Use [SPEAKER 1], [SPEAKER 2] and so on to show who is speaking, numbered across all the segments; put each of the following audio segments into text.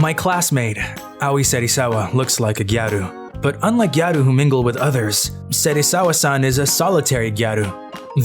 [SPEAKER 1] My classmate, Aoi Serisawa, looks like a gyaru. But unlike gyaru who mingle with others, Serisawa-san is a solitary gyaru.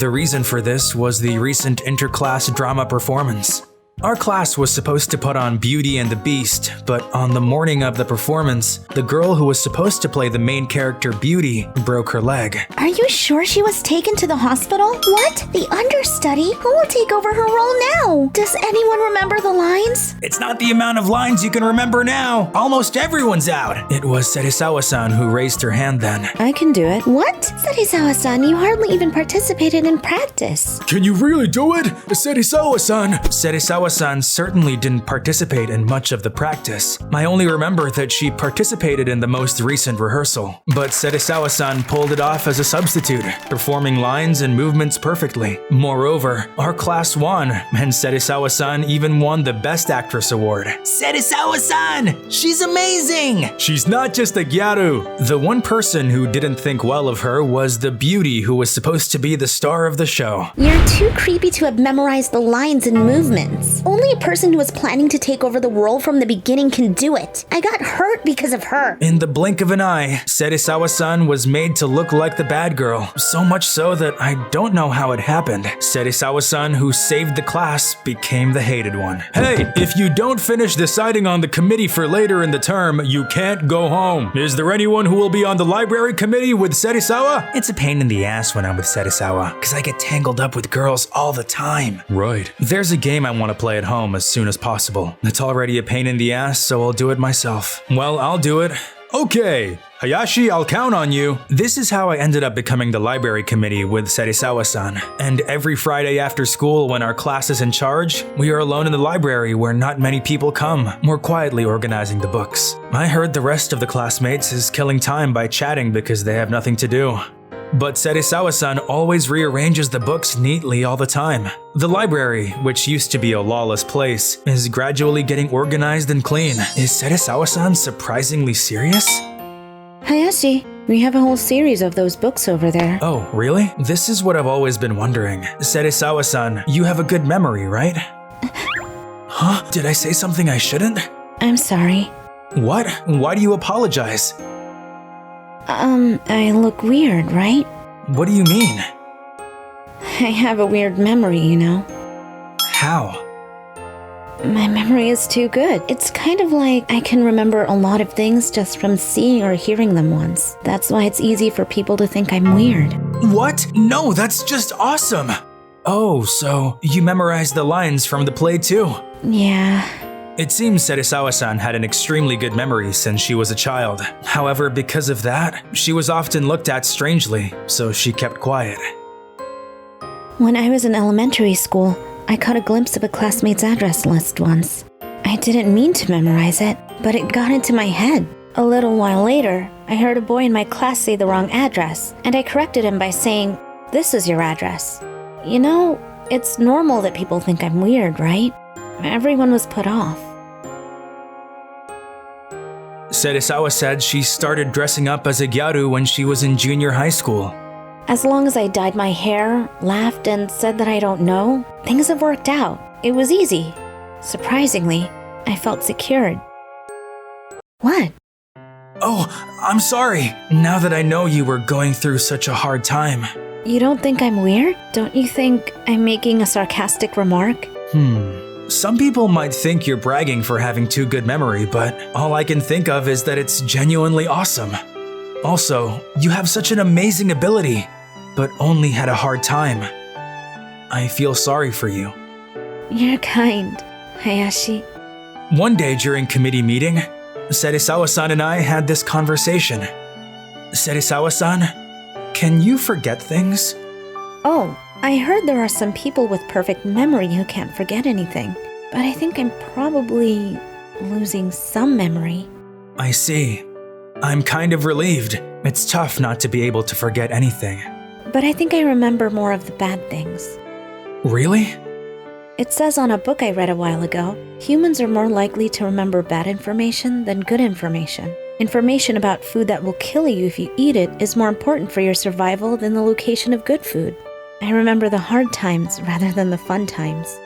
[SPEAKER 1] The reason for this was the recent interclass drama performance. Our class was supposed to put on Beauty and the Beast, but on the morning of the performance, the girl who was supposed to play the main character Beauty broke her leg.
[SPEAKER 2] Are you sure she was taken to the hospital? What? The understudy? Who will take over her role now? Does anyone remember the lines?
[SPEAKER 1] It's not the amount of lines you can remember now. Almost everyone's out. It was Serisawa-san who raised her hand then.
[SPEAKER 2] I can do it. What? Serisawa-san, you hardly even participated in practice.
[SPEAKER 1] Can you really do it? Serisawa-san! Serisawa-san certainly didn't participate in much of the practice. I only remember that she participated in the most recent rehearsal. But Serisawa-san pulled it off as a substitute, performing lines and movements perfectly. Moreover, our class won, and Serisawa-san even won the Best Actress award. Serisawa-san! She's amazing! She's not just a gyaru. The one person who didn't think well of her was the Beauty who was supposed to be the star of the show.
[SPEAKER 2] You're too creepy to have memorized the lines and movements. Only a person who was planning to take over the role from the beginning can do it. I got hurt because of her.
[SPEAKER 1] In the blink of an eye, Serisawa-san was made to look like the bad girl. So much so that I don't know how it happened. Serisawa-san, who saved the class, became the hated one. Hey, if you don't finish deciding on the committee for later in the term, you can't go home. Is there anyone who will be on the library committee with Serisawa? It's a pain in the ass when I'm with Serisawa, because I get tangled up with girls all the time. Right. There's a game I want to play at home as soon as possible. It's already a pain in the ass, so I'll do it myself. Well, I'll do it. Okay, Hayashi, I'll count on you. This is how I ended up becoming the library committee with Serisawa-san. And every Friday after school when our class is in charge, we are alone in the library where not many people come, more quietly organizing the books. I heard the rest of the classmates is killing time by chatting because they have nothing to do. But Serisawa-san always rearranges the books neatly all the time. The library, which used to be a lawless place, is gradually getting organized and clean. Is Serisawa-san surprisingly serious?
[SPEAKER 2] Hayashi, we have a whole series of those books over there.
[SPEAKER 1] Oh, really? This is what I've always been wondering. Serisawa-san, you have a good memory, right? Huh? Did I say something I shouldn't?
[SPEAKER 2] I'm sorry.
[SPEAKER 1] What? Why do you apologize?
[SPEAKER 2] I look weird, right?
[SPEAKER 1] What do you mean?
[SPEAKER 2] I have a weird memory, you know.
[SPEAKER 1] How?
[SPEAKER 2] My memory is too good. It's kind of like I can remember a lot of things just from seeing or hearing them once. That's why it's easy for people to think I'm weird.
[SPEAKER 1] What? No, that's just awesome! Oh, so you memorized the lines from the play too?
[SPEAKER 2] Yeah.
[SPEAKER 1] It seems Serisawa-san had an extremely good memory since she was a child. However, because of that, she was often looked at strangely, so she kept quiet.
[SPEAKER 2] When I was in elementary school, I caught a glimpse of a classmate's address list once. I didn't mean to memorize it, but it got into my head. A little while later, I heard a boy in my class say the wrong address, and I corrected him by saying, "This is your address." You know, it's normal that people think I'm weird, right? Everyone was put off.
[SPEAKER 1] Serisawa said she started dressing up as a gyaru when she was in junior high school.
[SPEAKER 2] As long as I dyed my hair, laughed, and said that I don't know, things have worked out. It was easy. Surprisingly, I felt secured. What?
[SPEAKER 1] Oh, I'm sorry. Now that I know you were going through such a hard time.
[SPEAKER 2] You don't think I'm weird? Don't you think I'm making a sarcastic remark?
[SPEAKER 1] Some people might think you're bragging for having too good memory, but all I can think of is that it's genuinely awesome. Also, you have such an amazing ability, but only had a hard time. I feel sorry for you.
[SPEAKER 2] You're kind, Hayashi.
[SPEAKER 1] One day during committee meeting, Serisawa-san and I had this conversation. Serisawa-san, can you forget things?
[SPEAKER 2] Oh, I heard there are some people with perfect memory who can't forget anything, but I think I'm probably losing some memory.
[SPEAKER 1] I see. I'm kind of relieved. It's tough not to be able to forget anything.
[SPEAKER 2] But I think I remember more of the bad things.
[SPEAKER 1] Really?
[SPEAKER 2] It says on a book I read a while ago, humans are more likely to remember bad information than good information. Information about food that will kill you if you eat it is more important for your survival than the location of good food. I remember the hard times rather than the fun times.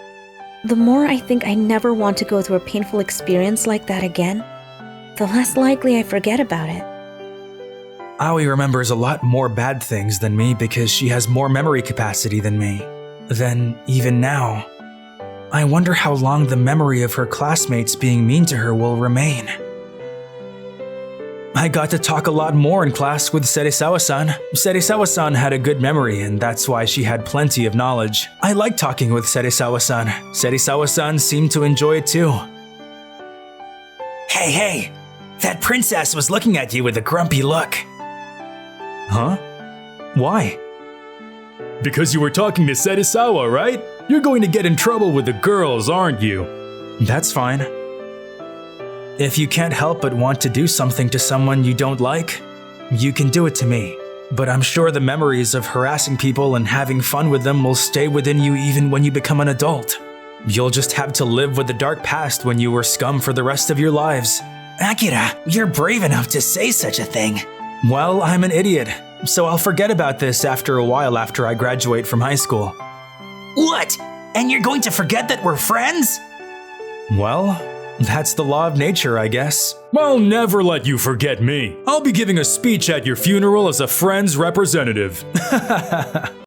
[SPEAKER 2] The more I think I never want to go through a painful experience like that again, the less likely I forget about it.
[SPEAKER 1] Aoi remembers a lot more bad things than me because she has more memory capacity than me. Then, even now, I wonder how long the memory of her classmates being mean to her will remain. I got to talk a lot more in class with Serizawa-san. Serizawa-san had a good memory, and that's why she had plenty of knowledge. I liked talking with Serizawa-san. Serizawa-san seemed to enjoy it too. Hey, that princess was looking at you with a grumpy look. Huh? Why? Because you were talking to Serizawa, right? You're going to get in trouble with the girls, aren't you? That's fine. If you can't help but want to do something to someone you don't like, you can do it to me. But I'm sure the memories of harassing people and having fun with them will stay within you even when you become an adult. You'll just have to live with the dark past when you were scum for the rest of your lives. Akira, you're brave enough to say such a thing. Well, I'm an idiot, so I'll forget about this after a while after I graduate from high school. What? And you're going to forget that we're friends? Well, that's the law of nature, I guess. I'll never let you forget me. I'll be giving a speech at your funeral as a friend's representative.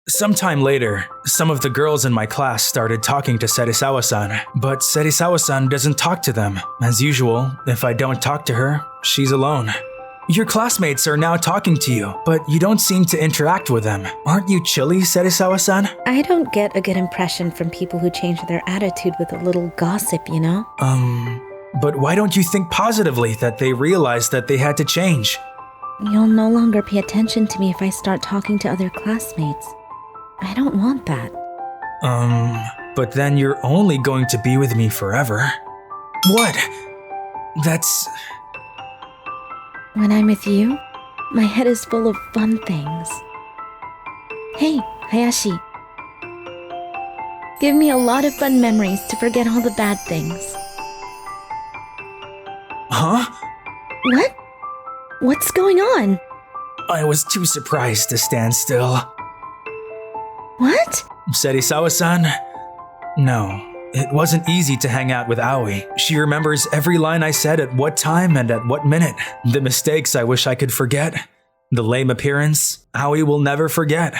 [SPEAKER 1] Sometime later, some of the girls in my class started talking to Serizawa-san, but Serizawa-san doesn't talk to them. As usual, if I don't talk to her, she's alone. Your classmates are now talking to you, but you don't seem to interact with them. Aren't you chilly, Serizawa-san?
[SPEAKER 2] I don't get a good impression from people who change their attitude with a little gossip, you know?
[SPEAKER 1] But why don't you think positively that they realized that they had to change?
[SPEAKER 2] You'll no longer pay attention to me if I start talking to other classmates. I don't want that.
[SPEAKER 1] But then you're only going to be with me forever. What? That's...
[SPEAKER 2] When I'm with you, my head is full of fun things. Hey, Hayashi. Give me a lot of fun memories to forget all the bad things.
[SPEAKER 1] Huh?
[SPEAKER 2] What? What's going on?
[SPEAKER 1] I was too surprised to stand still.
[SPEAKER 2] What?
[SPEAKER 1] Serizawa-san? No, it wasn't easy to hang out with Aoi. She remembers every line I said at what time and at what minute. The mistakes I wish I could forget. The lame appearance, Aoi will never forget.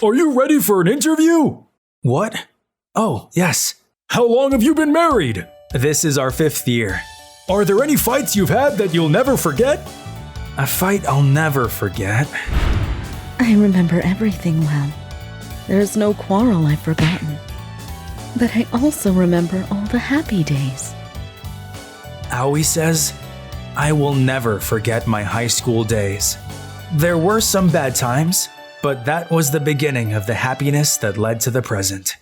[SPEAKER 1] Are you ready for an interview? What? Oh, yes. How long have you been married? This is our 5th year. Are there any fights you've had that you'll never forget? A fight I'll never forget.
[SPEAKER 2] I remember everything well. There's no quarrel I've forgotten. But I also remember all the happy days.
[SPEAKER 1] Aoi says, I will never forget my high school days. There were some bad times, but that was the beginning of the happiness that led to the present.